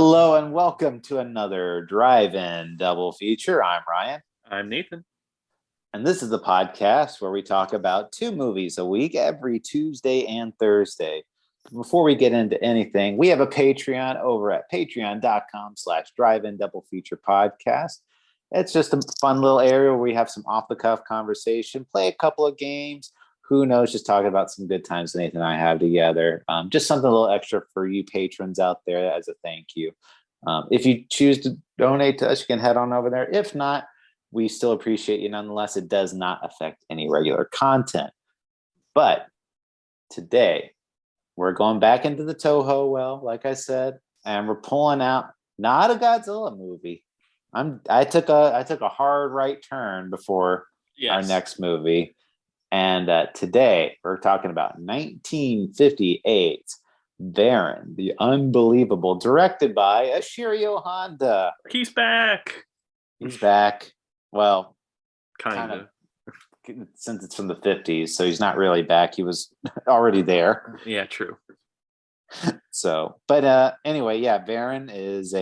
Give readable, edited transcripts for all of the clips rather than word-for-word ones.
Hello and welcome to another drive-in double feature. I'm Ryan. I'm Nathan. And this is the podcast where we talk about 2 movies a week every Tuesday and Thursday. Before we get into anything, we have a Patreon over at patreon.com/driveindoublefeaturepodcast. It's just a fun little area where we have some off-the-cuff conversation, play a couple of games. Who knows, just talking about some good times Nathan and I have together. Just something a little extra for you patrons out there as a thank you. If you choose to donate to us, you can head on over there. If not, we still appreciate you nonetheless. It does not affect any regular content. But today, we're going back into the Toho well, like I said, and we're pulling out not a Godzilla movie. I took a hard right turn before our next movie. And today we're talking about 1958 Varan, the Unbelievable, directed by Ashiro Honda. He's back. Well, kind of. Since it's from the 50s, so he's not really back. He was already there. Yeah, true. So, but anyway, yeah, Varan is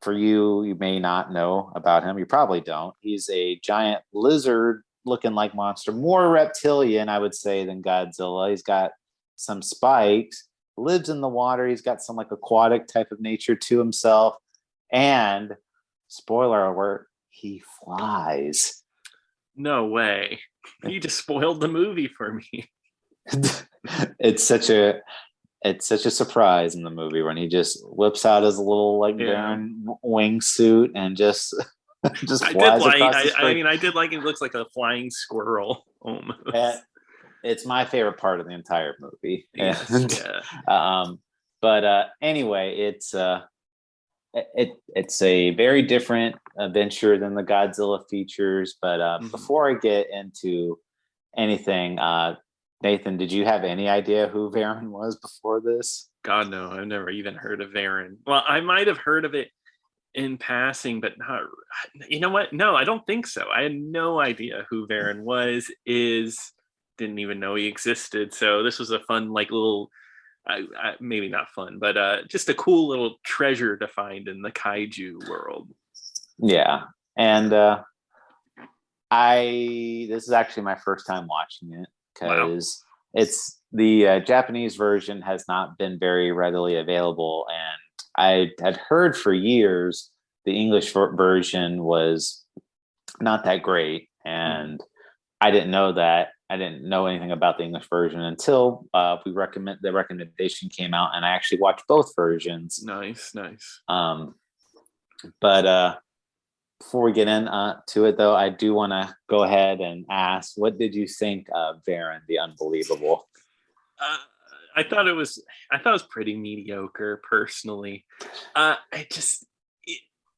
for you may not know about him. You probably don't. He's a giant lizard looking like monster, more reptilian, I would say, than Godzilla. He's got some spikes, lives in the water. He's got some like aquatic type of nature to himself. And spoiler alert, he flies. No way. You just spoiled the movie for me. It's such a surprise in the movie when he just whips out his little Varan wingsuit and just flies across the screen. I did like it. Looks like a flying squirrel almost. It's my favorite part of the entire movie. Yes, But anyway, it's a very different adventure than the Godzilla features. But before I get into anything, Nathan, did you have any idea who Varan was before this? God, no, I've never even heard of Varan. Well, I might have heard of it in passing, but not. You know what? No, I don't think so. I had no idea who Varan didn't even know he existed. So this was a fun, little, maybe not fun, but just a cool little treasure to find in the kaiju world. Yeah, and this is actually my first time watching it because it's the Japanese version has not been very readily available, and I had heard for years the English version was not that great, and I didn't know that. I didn't know anything about the English version until the recommendation came out, and I actually watched both versions. Nice. But before we get into it, though, I do want to go ahead and ask, what did you think of Varan, the Unbelievable? I thought it was pretty mediocre, personally. It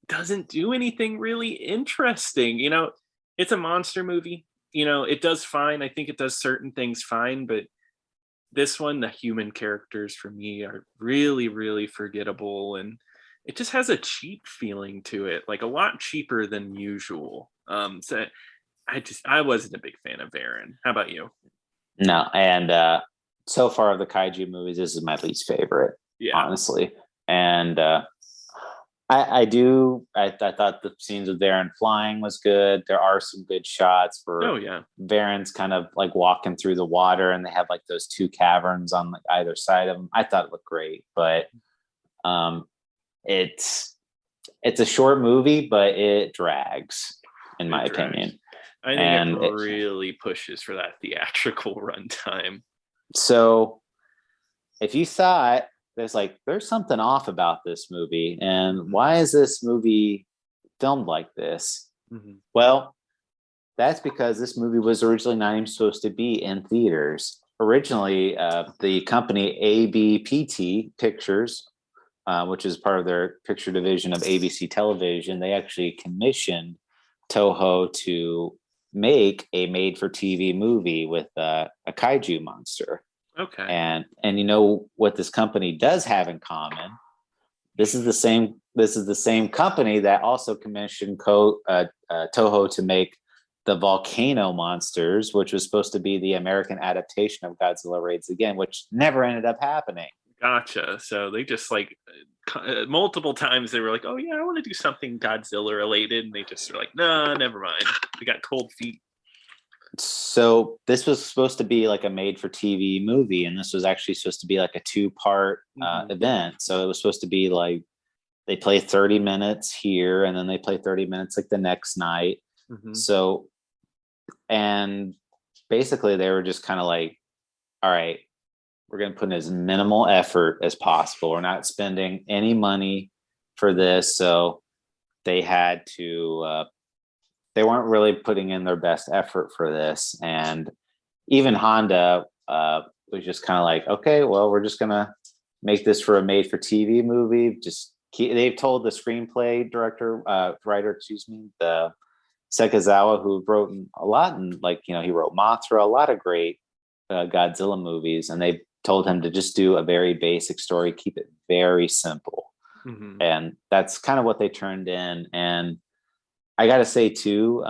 doesn't do anything really interesting. It's a monster movie. It does fine. I think it does certain things fine, but this one, the human characters for me are really, really forgettable, and it just has a cheap feeling to it, like a lot cheaper than usual. So I wasn't a big fan of Varan. How about you? No, and so far of the kaiju movies, this is my least favorite, honestly. And I thought the scenes with Varan flying was good. There are some good shots for Varan's kind of like walking through the water, and they have like those 2 caverns on either side of them. I thought it looked great, but it's a short movie, but it drags, in my opinion. I think it really pushes for that theatrical runtime. So if you saw it, there's something off about this movie, and why is this movie filmed like this? Mm-hmm. Well, that's because this movie was originally not even supposed to be in theaters. Originally, the company ABPT Pictures, which is part of their picture division of ABC Television, they actually commissioned Toho to make a made-for-TV movie with a kaiju monster. Okay. And you know what this company does have in common? This is the same company that also commissioned Toho to make the Volcano Monsters, which was supposed to be the American adaptation of Godzilla Raids Again, which never ended up happening. Gotcha. So they just multiple times they were like, oh yeah, I want to do something Godzilla related, and they just were like, nah, never mind. We got cold feet. So this was supposed to be like a made for TV movie, and this was actually supposed to be like a 2-part event. So it was supposed to be like they play 30 minutes here, and then they play 30 minutes like the next night. So, and basically they were just kind of like, all right, we're going to put in as minimal effort as possible. We're not spending any money for this. So they had to, they weren't really putting in their best effort for this. And even Honda was just kind of like, okay, well, we're just going to make this for a made for TV movie. They've told the screenplay writer, the Sekizawa, who wrote a lot, and like, he wrote Mothra, a lot of great Godzilla movies, and they told him to just do a very basic story, keep it very simple. And that's kind of what they turned in. And I gotta say too,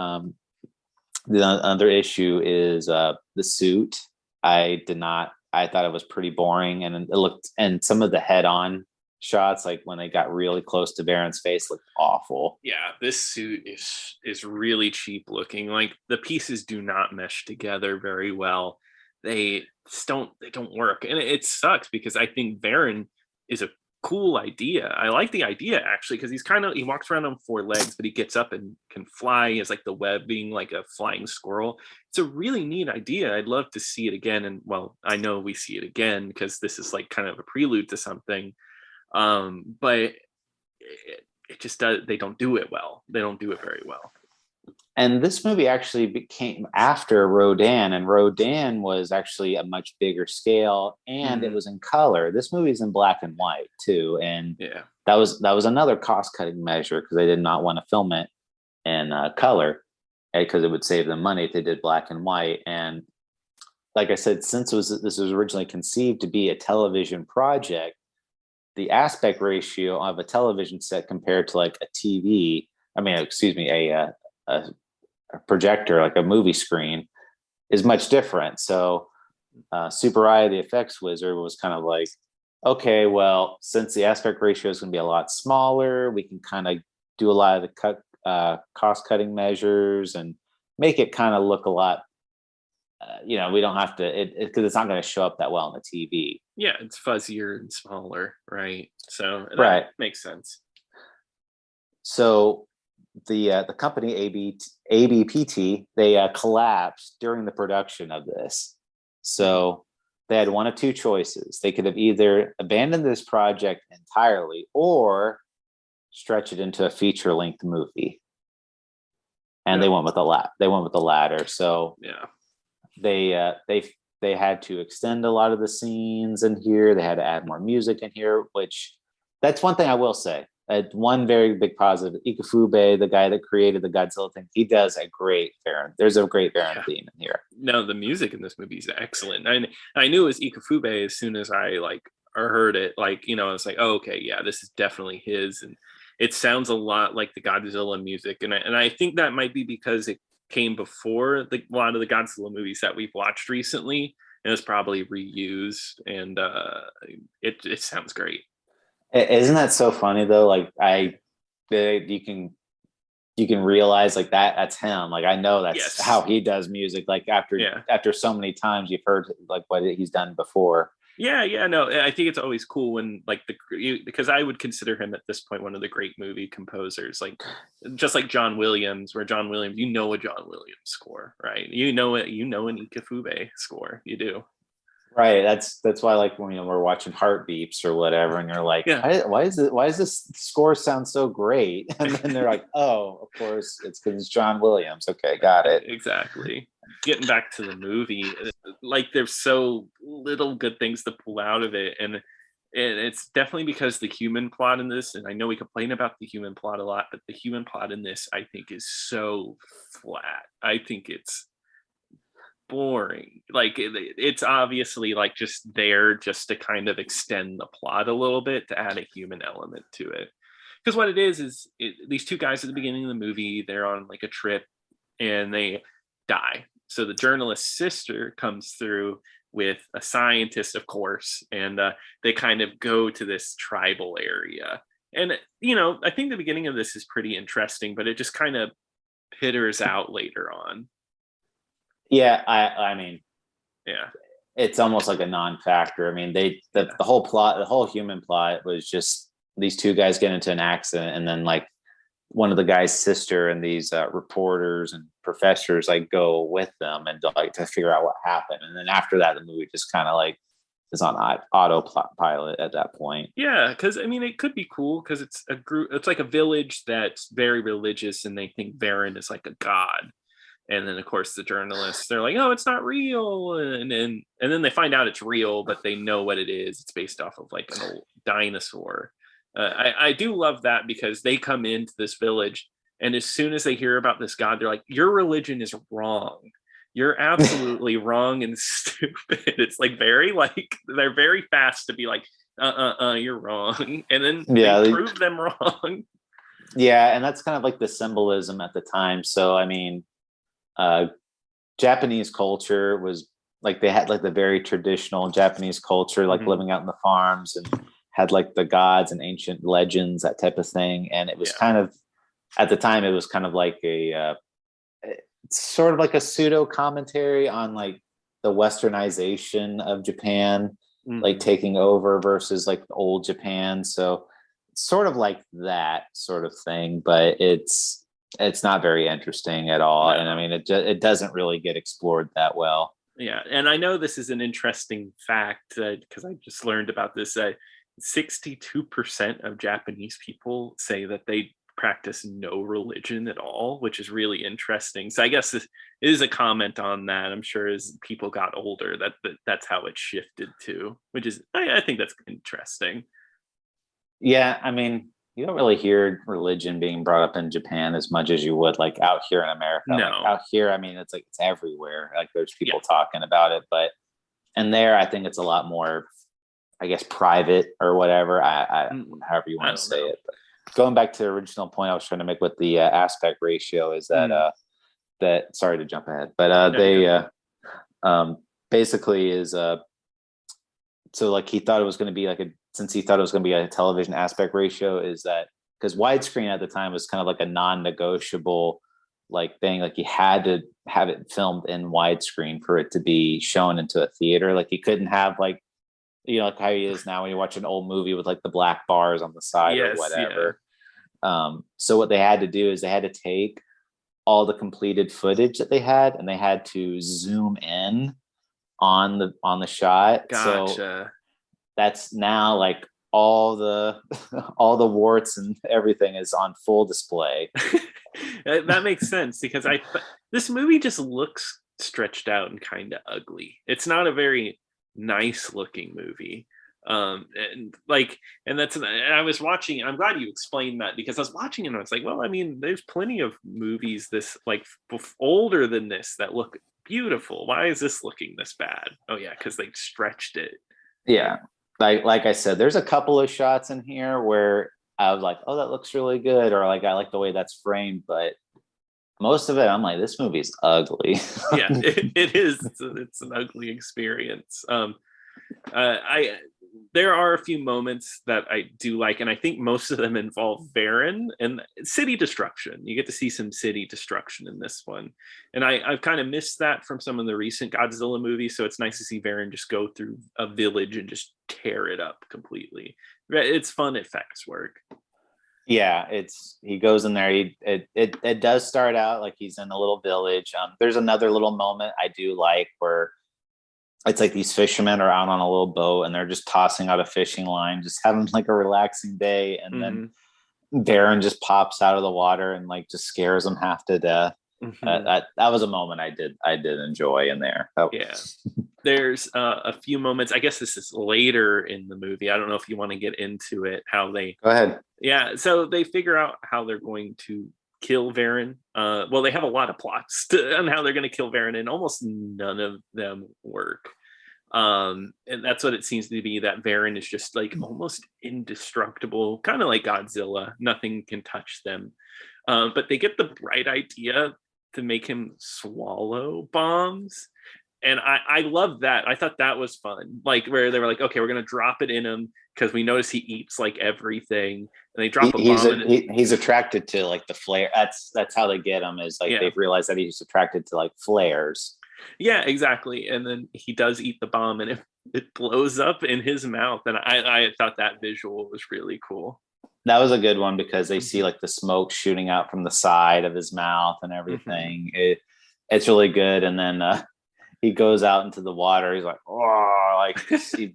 the other issue is the suit. I thought it was pretty boring, and it looked, and some of the head-on shots, like when they got really close to Varan's face, looked awful. Yeah, this suit is really cheap looking. Like the pieces do not mesh together very well. They don't work, and it sucks because I think Varan is a cool idea. I like the idea actually, because he walks around on 4 legs, but he gets up and can fly. He has like the web being like a flying squirrel. It's a really neat idea. I'd love to see it again, and well, I know we see it again because this is like kind of a prelude to something. But it just does. They don't do it well. They don't do it very well. And this movie actually became after Rodan, and Rodan was actually a much bigger scale, and it was in color. This movie is in black and white too, and that was another cost cutting measure because they did not want to film it in color because it would save them money if they did black and white. And like I said, since this was originally conceived to be a television project, the aspect ratio of a television set compared to like a TV, a projector, like a movie screen, is much different. So Super Eye, the effects wizard, was kind of like, okay, well, since the aspect ratio is going to be a lot smaller, we can kind of do a lot of the cost cutting measures and make it kind of look a lot, we don't have to, because it's not going to show up that well on the TV. Yeah, it's fuzzier and smaller, right? So that makes sense. So the company ABPT, they collapsed during the production of this. So they had one of two choices. They could have either abandoned this project entirely or stretch it into a feature-length movie. And they went with the latter. So they had to extend a lot of the scenes in here. They had to add more music in here, which that's one thing I will say. One very big positive, Ikefube, the guy that created the Godzilla thing, he does a great Varan. There's a great Varan theme in here. No, the music in this movie is excellent. I knew it was Ikefube as soon as I heard it. I was like, oh, okay, yeah, this is definitely his. And it sounds a lot like the Godzilla music. And I think that might be because it came before a lot of the Godzilla movies that we've watched recently. And it's probably reused. And it sounds great. Isn't that so funny though? Like you can realize like that's him. Like I know that's how he does music. Like after so many times you've heard like what he's done before. Yeah, no, I think it's always cool when because I would consider him at this point one of the great movie composers, like just like John Williams, where John Williams, a John Williams score, right? An Ikefube score, you do. Right. That's why, like, when we're watching Heartbeeps or whatever, and you're like, why does this score sound so great? And then they're like, oh, of course, it's because it's John Williams. Okay, got it. Exactly. Getting back to the movie, like there's so little good things to pull out of it, and it's definitely because the human plot in this, and I know we complain about the human plot a lot, but the human plot in this, I think, is so flat. I think it's boring. Like it's obviously like just there just to kind of extend the plot a little bit, to add a human element to it. Because what it is these two guys at the beginning of the movie, they're on like a trip and they die. So the journalist's sister comes through with a scientist, of course, and they kind of go to this tribal area. And I think the beginning of this is pretty interesting, but it just kind of pitters out later on. Yeah, I mean, Yeah, it's almost like a non-factor. I mean, the whole plot, the whole human plot was just these two guys get into an accident, and then like one of the guy's sister and these reporters and professors like go with them and like to figure out what happened. And then after that, the movie just kind of like is on autopilot at that point. yeah, because I mean, it could be cool because it's a group. It's like a village that's very religious, and they think Varan is like a god. And then, of course, the journalists, they're like, "Oh, it's not real," and then they find out it's real, but they know what it is. It's based off of like an old dinosaur. I do love that because they come into this village, and as soon as they hear about this god, they're like, "Your religion is wrong. You're absolutely wrong and stupid." It's like they're very fast to be like, you're wrong," and then they prove them wrong. Yeah, and that's kind of like the symbolism at the time. So I mean, Japanese culture was like they had like the very traditional Japanese culture, like living out in the farms and had like the gods and ancient legends, that type of thing. And it was kind of at the time, it was kind of like a sort of like a pseudo commentary on like the westernization of Japan, like taking over versus like old Japan. So it's sort of like that sort of thing, but it's not very interesting at all. No. And I mean, it doesn't really get explored that well. Yeah. And I know this is an interesting fact because I just learned about this. 62% of Japanese people say that they practice no religion at all, which is really interesting. So I guess this is a comment on that. I'm sure as people got older, that's how it shifted to, which is, I think that's interesting. Yeah. I mean, you don't really hear religion being brought up in Japan as much as you would like out here in America. No. Like out here, I mean, it's like it's everywhere. Like there's people talking about it, but and there, I think it's a lot more, I guess, private or whatever. I however you want to say it. But going back to the original point I was trying to make with the aspect ratio is that that sorry to jump ahead, but basically is so like he thought it was going to be like since he thought it was going to be a television aspect ratio, is that because widescreen at the time was kind of like a non-negotiable like thing, like he had to have it filmed in widescreen for it to be shown into a theater. Like he couldn't have like, like how he is now when you watch an old movie with like the black bars on the side or whatever. Yeah. So what they had to do is they had to take all the completed footage that they had and they had to zoom in on the shot. Gotcha. So that's now like all the warts and everything is on full display. That makes sense because this movie just looks stretched out and kind of ugly. It's not a very nice looking movie. And I was watching, I'm glad you explained that because I was watching and I was like, well, I mean, there's plenty of movies this like older than this that look beautiful. Why is this looking this bad? Oh yeah, because they've stretched it. Yeah. Like I said, there's a couple of shots in here where I was like, oh, that looks really good. Or like, I like the way that's framed, but most of it, I'm like, this movie's ugly. Yeah, it is. It's an ugly experience. There are a few moments that I do like, and I think most of them involve Varan and city destruction. You get to see some city destruction in this one, and I've kind of missed that from some of the recent Godzilla movies. So it's nice to see Varan just go through a village and just tear it up completely. It's fun effects work. Yeah, he goes in there. It does start out like he's in a little village. There's another little moment I do like where it's like these fishermen are out on a little boat and they're just tossing out a fishing line, just having like a relaxing day. And then Varan just pops out of the water and like just scares them half to death. That was a moment I did enjoy in there. Oh. Yeah, there's a few moments. I guess this is later in the movie. I don't know if you want to get into it. How they go ahead. Yeah, so they figure out how they're going to kill Varan. Well, they have a lot of plots on how they're going to kill Varan, and almost none of them work. And that's what it seems to be, that Varan is just like almost indestructible, kind of like Godzilla. Nothing can touch them. But they get the bright idea to make him swallow bombs. And I love that. I thought that was fun. Like where they were like, okay, we're gonna drop it in him because we notice he eats like everything, and they drop a bomb in it. He's attracted to like the flare. That's how they get him, is like they've realized that he's attracted to like flares. Yeah, exactly. And then he does eat the bomb, and it blows up in his mouth. And I thought that visual was really cool. That was a good one because they see like the smoke shooting out from the side of his mouth and everything. It's really good. And then he goes out into the water. He's like, oh, like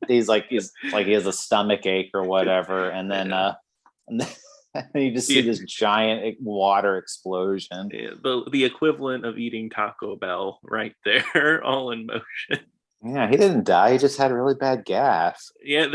he's like he has a stomach ache or whatever. And then and then you just see this giant water explosion. Yeah, the equivalent of eating Taco Bell right there, all in motion. Yeah, he didn't die. He just had really bad gas. Yeah,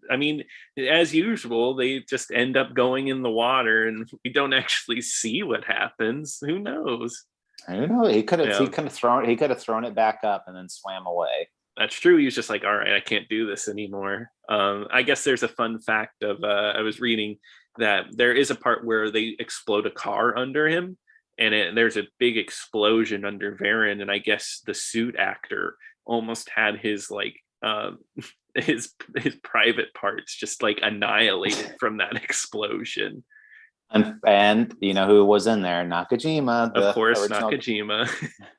I mean, as usual, they just end up going in the water, and we don't actually see what happens. Who knows? I don't know. He could have thrown it back up and then swam away. That's true. He was just like, all right, I can't do this anymore. I guess there's a fun fact of I was reading that there is a part where they explode a car under him, and there's a big explosion under Varan, and I guess the suit actor almost had his like his private parts just like annihilated from that explosion. And you know who was in there? Nakajima, of course, Nakajima,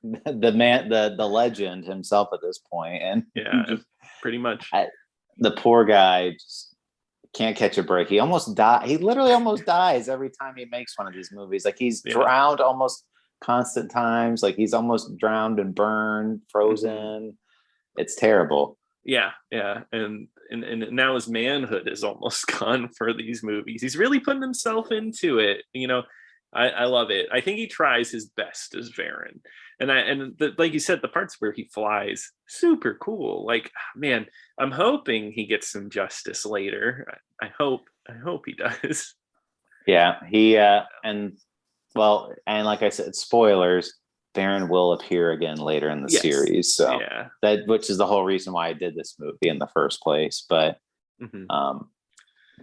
the legend himself at this point. And pretty much the poor guy just can't catch a break. He almost died. He literally almost dies every time he makes one of these movies. Like he's drowned almost constant times. Like he's almost drowned and burned, frozen. It's terrible. Yeah, and now his manhood is almost gone for these movies. He's really putting himself into it. You know, I love it. I think he tries his best as Varan, like you said, the parts where he flies, super cool. Like, man, I'm hoping he gets some justice later. I hope he does. Yeah, and like I said, spoilers. Varan will appear again later in the series, so which is the whole reason why I did this movie in the first place. But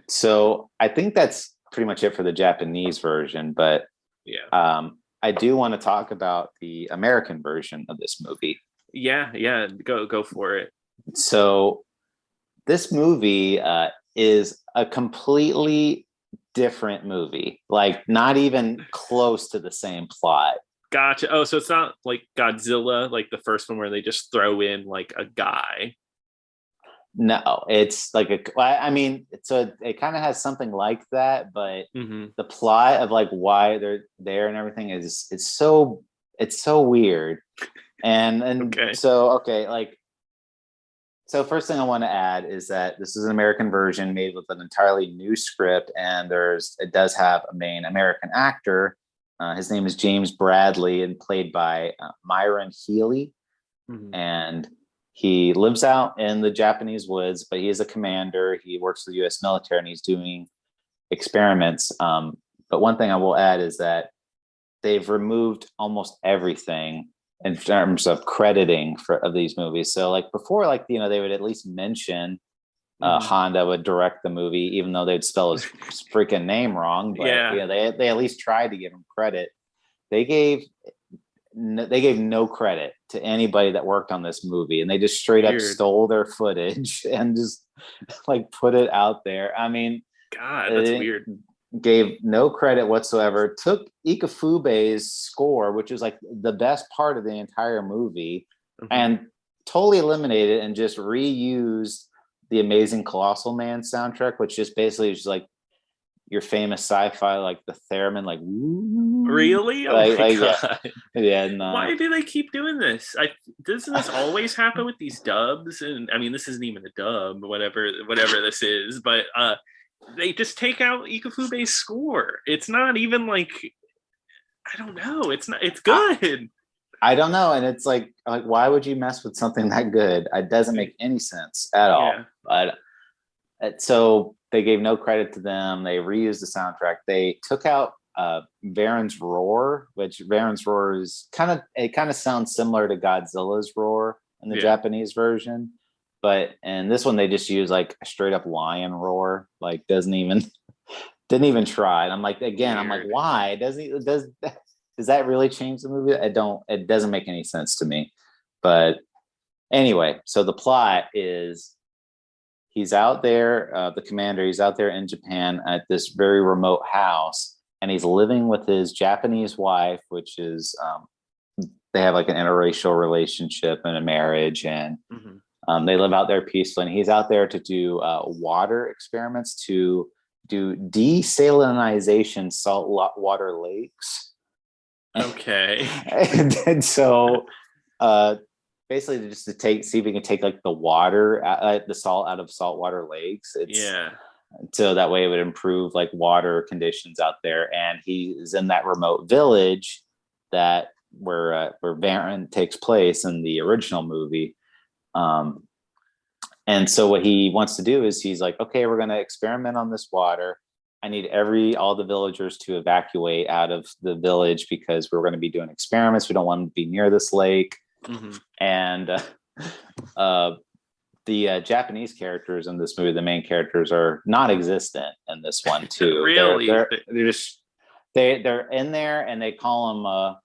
so I think that's pretty much it for the Japanese version. But I do want to talk about the American version of this movie. Yeah, go for it. So this movie is a completely different movie, like not even close to the same plot. Gotcha. Oh, so it's not like Godzilla, like the first one where they just throw in like a guy. No, it's like it kind of has something like that, but the plot of like why they're there and everything it's so weird. And so first thing I want to add is that this is an American version made with an entirely new script, and it does have a main American actor. His name is James Bradley and played by Myron Healy. And he lives out in the Japanese woods, but he is a commander. He works for the U.S. military and he's doing experiments. But one thing I will add is that they've removed almost everything in terms of crediting of these movies. So like before, like, you know, they would at least mention Honda would direct the movie, even though they'd spell his freaking name wrong. But they at least tried to give him credit. They gave no credit to anybody that worked on this movie, and they just straight up stole their footage and just like put it out there. I mean, God, that's weird. Gave no credit whatsoever. Took Ikafube's score, which is like the best part of the entire movie, and totally eliminated and just reused the Amazing Colossal Man soundtrack, which just basically is like your famous sci-fi, like the theremin, like woo, really, oh like, my God. No. Why do they keep doing this? Doesn't this always happen with these dubs? And I mean, this isn't even a dub, whatever this is, but they just take out Ikafube's score. It's not even like, I don't know. It's good. I don't know, and it's like why would you mess with something that good? It doesn't make any sense at all. But so they gave no credit to them. They reused the soundtrack. They took out Varan's roar, which Varan's roar is kind of sounds similar to Godzilla's roar in the Japanese version, but in this one they just use like a straight up lion roar. Like didn't even try. And I'm like, again, weird. I'm like, why does that really change the movie? It doesn't make any sense to me. But Anyway, so the plot is he's out there, the commander, he's out there in Japan at this very remote house, and he's living with his Japanese wife, which is they have like an interracial relationship and a marriage, and they live out there peacefully. And he's out there to do water experiments to do desalinization saltwater lakes. Okay. And so basically just to see if we can take like the water, the salt out of saltwater lakes. So that way it would improve like water conditions out there. And he is in that remote village that where Varan takes place in the original movie. And so what he wants to do is he's like, okay, we're going to experiment on this water. I need all the villagers to evacuate out of the village because we're going to be doing experiments. We don't want to be near this lake. And the Japanese characters in this movie, the main characters, are non-existent in this one too. Really? They're in there, and they call them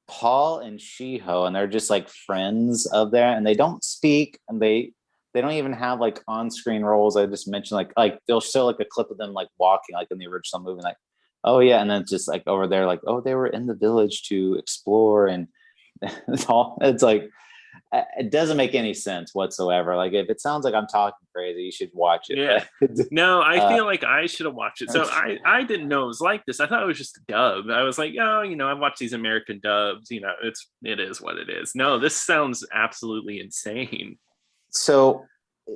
Paul and Shiho, and they're just like friends of there, and they don't speak, and they don't even have like on-screen roles. I just mentioned like they'll show like a clip of them like walking like in the original movie, like, oh yeah, and then just like over there, like, oh, they were in the village to explore, and it's like it doesn't make any sense whatsoever. Like if it sounds like I'm talking crazy, you should watch it. Yeah. No, I feel like I should have watched it. So I didn't know it was like this. I thought it was just a dub. I was like, oh, I've watched these American dubs. It is what it is. No, this sounds absolutely insane. So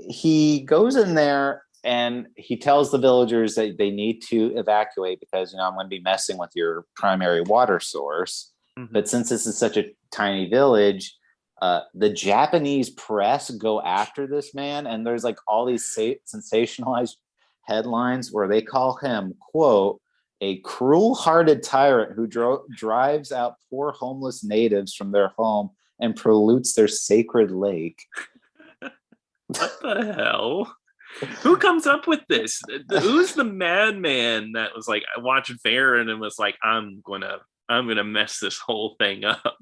he goes in there and he tells the villagers that they need to evacuate because, I'm going to be messing with your primary water source. But since this is such a tiny village, the Japanese press go after this man, and there's like all these sensationalized headlines where they call him, quote, a cruel-hearted tyrant who drives out poor homeless natives from their home and pollutes their sacred lake. What the hell? Who comes up with this? Who's the madman that was like, I watched Varan and was like, I'm gonna mess this whole thing up.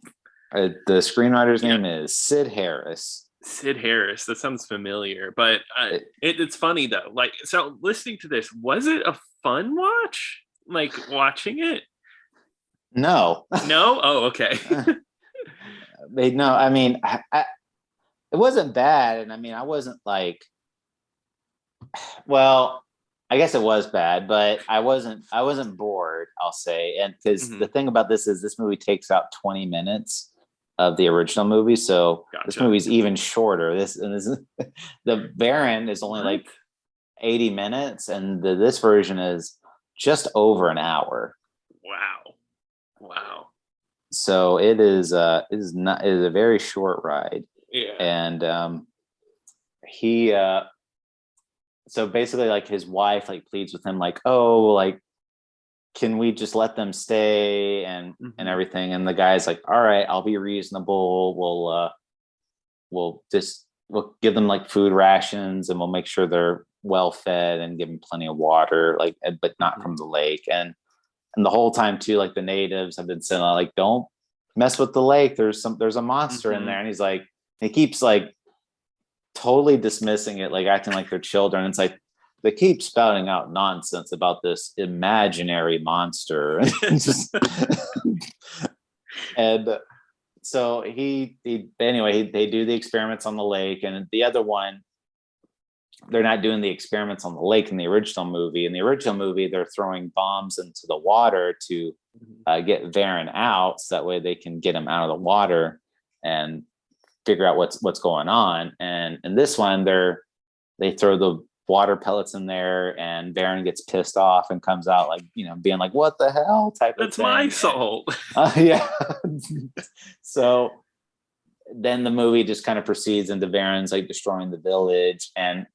The screenwriter's name is Sid Harris. Sid Harris. That sounds familiar, but it's funny though. Like, so listening to this, was it a fun watch? Like watching it? No. No? Oh, okay. No, I mean, it wasn't bad, and I mean, I wasn't like, well, I guess it was bad, but I wasn't bored, I'll say. And because the thing about this is this movie takes out 20 minutes of the original movie, so this movie's even shorter. The Varan is only like 80 minutes, and this version is just over an hour. Wow. So it is a very short ride. Yeah. And he so basically like his wife like pleads with him like, oh, like, can we just let them stay and everything? And the guy's like, all right, I'll be reasonable. We'll give them like food rations, and we'll make sure they're well fed and give them plenty of water, like, but not from the lake. And the whole time too, like the natives have been saying like, don't mess with the lake. There's a monster in there. And he's like, he keeps like totally dismissing it, like acting like they're children. It's like they keep spouting out nonsense about this imaginary monster. And so they do the experiments on the lake, and the other one, they're not doing the experiments on the lake in the original movie. In the original movie, they're throwing bombs into the water to get Varan out, so that way they can get him out of the water and figure out what's going on. And in this one, they throw the water pellets in there, and Varan gets pissed off and comes out like, being like, what the hell type That's of thing. my salt. Yeah. So then the movie just kind of proceeds into Varan's like destroying the village, and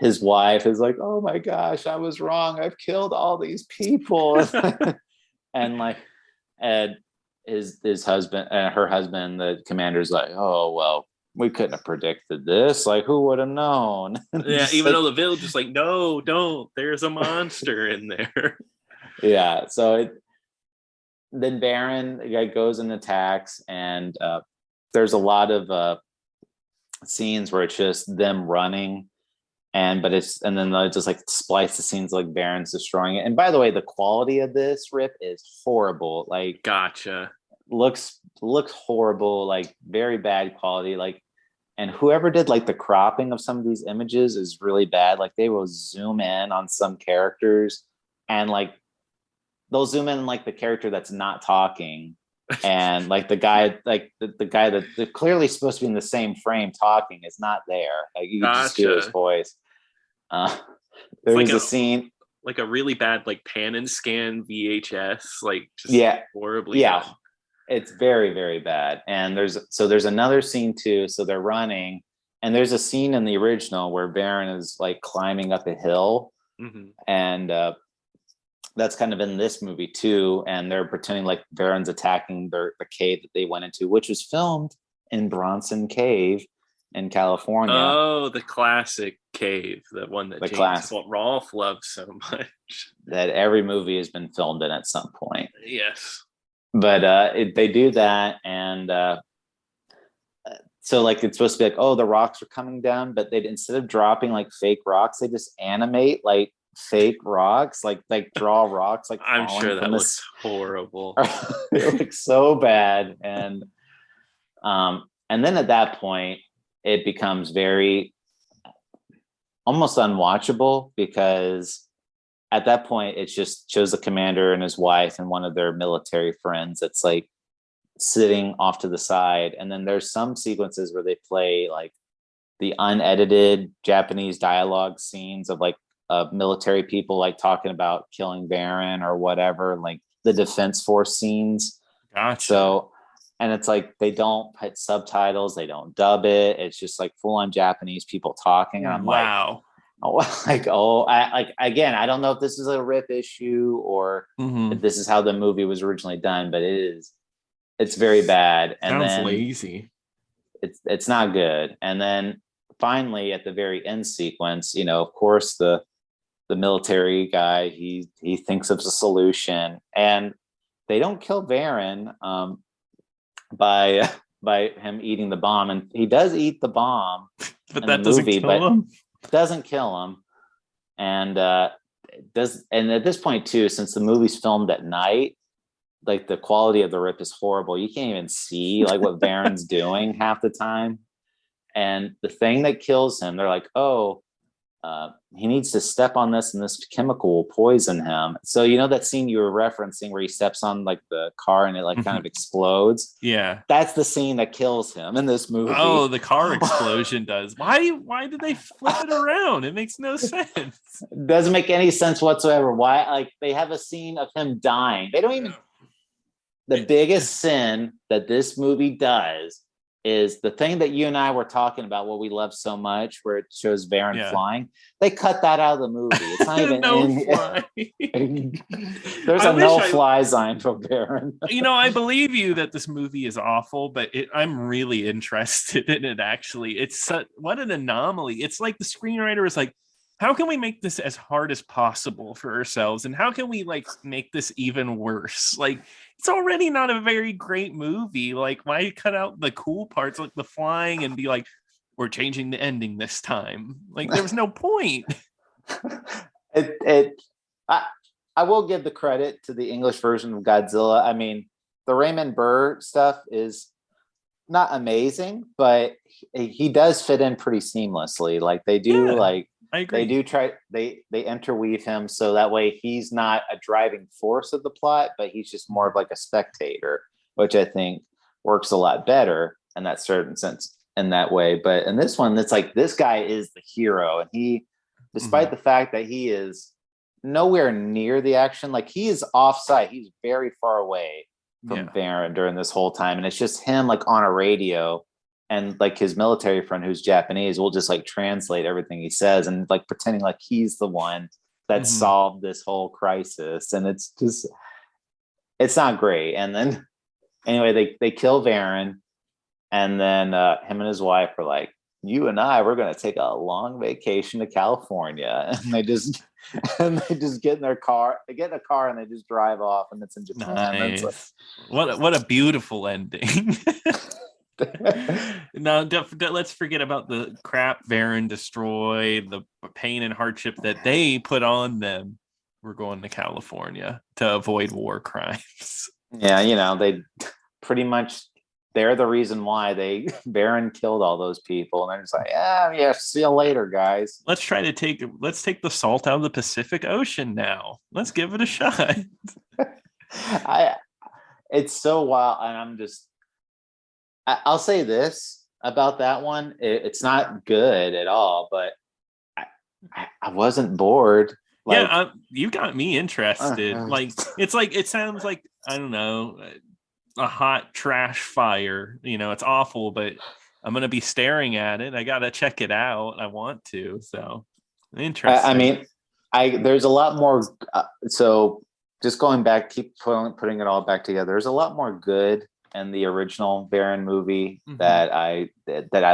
his wife is like, oh my gosh, I was wrong. I've killed all these people. And like, and his husband, her husband, the commander's like, oh, well, we couldn't have predicted this. Like, who would have known? Yeah, even though the village is like, no, don't. There's a monster in there. Yeah. So then Varan goes and attacks, and there's a lot of scenes where it's just them running, and then they'll just like splice the scenes like Baron's destroying it. And by the way, the quality of this rip is horrible. Like, Gotcha. looks horrible, like very bad quality. Like, and whoever did like the cropping of some of these images is really bad. Like, they will zoom in on some characters, and like they'll zoom in like the character that's not talking, and like the guy, like the guy that they're clearly supposed to be in the same frame talking is not there. Like, you can just hear his Gotcha. voice. It's There's a scene. like a really bad like pan and scan VHS, like just Yeah, horribly yeah, done. it's very, very bad. And there's another scene too. So they're running, and there's a scene in the original where Baron is like climbing up a hill, Mhm. and that's kind of in this movie too. And they're pretending like Baron's attacking the cave that they went into, which was filmed in Bronson Cave in California. Oh, the classic cave, the one that The James class Rolfe loves so much. that every movie has been filmed in at some point. Yes. But they do that, and so like it's supposed to be like, oh, the rocks are coming down, but they, instead of dropping like fake rocks, they just animate like fake rocks, like draw rocks like I'm falling sure that from looks horrible. it looks so bad. And then at that point it becomes very almost unwatchable, because at that point it just shows the commander and his wife and one of their military friends that's like sitting off to the side. And then there's some sequences where they play like the unedited Japanese dialogue scenes of like military people like talking about killing Baron or whatever, like the Defense Force scenes. Gotcha. So, and it's like they don't put subtitles, they don't dub it. It's just like full on Japanese people talking. And I'm wow. Again, I don't know if this is a rip issue or if this is how the movie was originally done, but it's very bad. And Sounds then lazy. it's not good. And then finally at the very end sequence, of course the military guy, he thinks of a solution, and they don't kill Baron by him eating the bomb, and he does eat the bomb but in that the movie, doesn't kill him. Doesn't kill him. And and at this point too, since the movie's filmed at night, like the quality of the rip is horrible. You can't even see like what Baron's doing half the time. And the thing that kills him, they're like, oh, he needs to step on this and this chemical will poison him. So that scene you were referencing where he steps on like the car and it like kind of explodes. Yeah. That's the scene that kills him in this movie. Oh, the car explosion does. Why did they flip it around? It makes no sense. Doesn't make any sense whatsoever. Why? Like, they have a scene of him dying. They don't even. The biggest sin that this movie does is the thing that you and I were talking about, what we love so much, where it shows Varan flying. They cut that out of the movie. It's not even fly. There's a no-fly sign for Varan. I believe you that this movie is awful, but I'm really interested in it. Actually, it's what an anomaly. It's like the screenwriter is like, how can we make this as hard as possible for ourselves? And how can we like make this even worse? Like, it's already not a very great movie. Like, why cut out the cool parts like the flying and be like, we're changing the ending this time? Like, there was no point. I will give the credit to the English version of Godzilla. I mean, the Raymond Burr stuff is not amazing, but he does fit in pretty seamlessly. Like, they do I agree. They do try. They interweave him so that way he's not a driving force of the plot, but he's just more of like a spectator, which I think works a lot better in that certain sense in that way. But in this one, it's like this guy is the hero, and he, despite the fact that he is nowhere near the action, like he is off-site, he's very far away from Baron during this whole time, and it's just him like on a radio. And like his military friend who's Japanese will just like translate everything he says and like pretending like he's the one that solved this whole crisis. And it's not great. And then anyway, they kill Varan, and then him and his wife are like, you and I, we're going to take a long vacation to California. And they just get in their car, they get in a car and they just drive off, and it's in Japan. Nice. It's like, What a beautiful ending. No, let's forget about the crap Varan destroyed, the pain and hardship that they put on them. We're going to California to avoid war crimes. Yeah, they pretty much, they're the reason why Varan killed all those people, and they're just like, yeah, see you later, guys. Let's take the salt out of the Pacific Ocean now. Let's give it a shot. It's so wild, and I'll say this about that one: it's not good at all, but I wasn't bored. Yeah, you got me interested. It sounds like, I don't know, a hot trash fire. It's awful, but I'm gonna be staring at it. I gotta check it out. I want to. So interesting. I mean, there's a lot more. So just going back, keep putting it all back together. There's a lot more good in the original Varan movie that I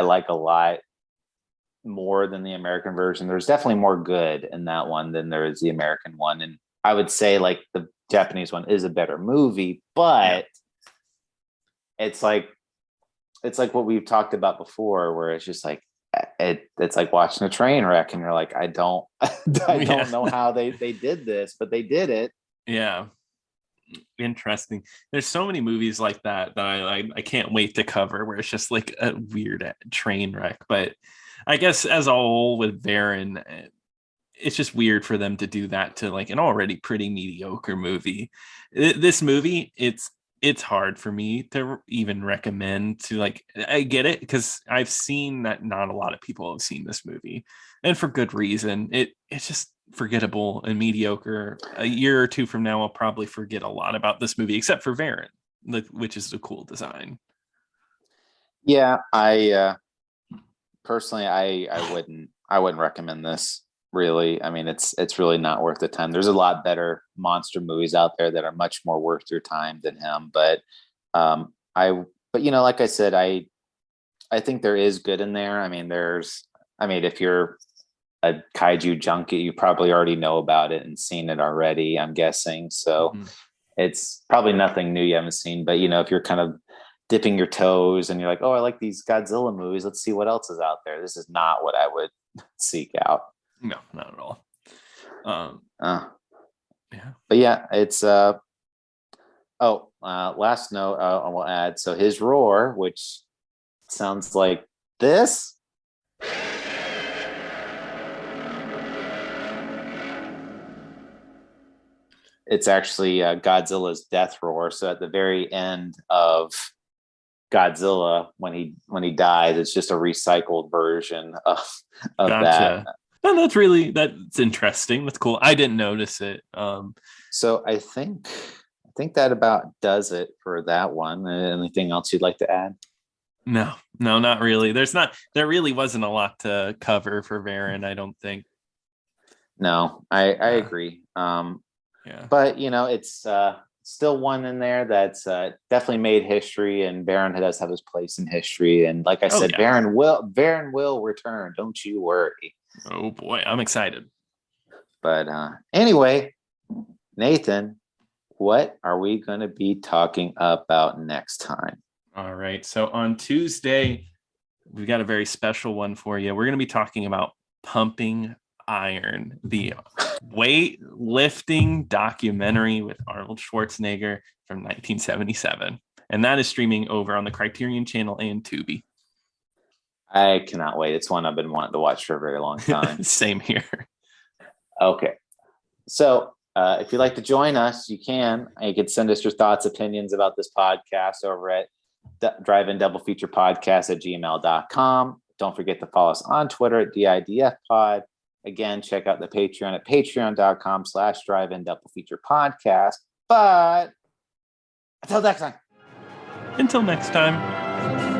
like a lot more than the American version. There's definitely more good in that one than there is the American one, and I would say like the Japanese one is a better movie, but it's like what we've talked about before, where it's just like it's like watching a train wreck, and you're like, I don't know how they did this, but they did it. Yeah. Interesting. There's so many movies like that I can't wait to cover, where it's just like a weird train wreck. But I guess as a whole with Varan, it's just weird for them to do that to like an already pretty mediocre movie. This movie, it's hard for me to even recommend to, like, I get it because I've seen that not a lot of people have seen this movie, and for good reason. It's just forgettable and mediocre. A year or two from now, I'll probably forget a lot about this movie, except for Varan, which is a cool design. Yeah, I personally, I wouldn't recommend this. Really, I mean, it's really not worth the time. There's a lot better monster movies out there that are much more worth your time than him. But like I said, I think there is good in there. I mean, if you're a kaiju junkie, you probably already know about it and seen it already, I'm guessing. So it's probably nothing new you haven't seen. But if you're kind of dipping your toes and you're like, oh, I like these Godzilla movies, let's see what else is out there, this is not what I would seek out. No, not at all. Yeah, but yeah, it's last note I will add. So his roar, which sounds like this. It's actually Godzilla's death roar. So at the very end of Godzilla, when he dies, it's just a recycled version of Gotcha. that. No, that's interesting. That's cool. I didn't notice it. So I think that about does it for that one. Anything else you'd like to add? No, not really. There really wasn't a lot to cover for Varan, I don't think. No, I agree. But it's still one in there that's definitely made history, and Varan does have his place in history. And like I said, Varan will return. Don't you worry. Oh boy, I'm excited. But anyway, Nathan, what are we going to be talking about next time? All right. So on Tuesday, we've got a very special one for you. We're going to be talking about Pumping Iron, the weightlifting documentary with Arnold Schwarzenegger from 1977. And that is streaming over on the Criterion Channel and Tubi. I cannot wait. It's one I've been wanting to watch for a very long time. Same here. Okay. So if you'd like to join us, you can. You could send us your thoughts, opinions about this podcast over at driveindoublefeaturepodcast@gmail.com. Don't forget to follow us on Twitter at DIDFpod. Again, check out the Patreon at patreon.com/driveindoublefeaturepodcast. But until next time.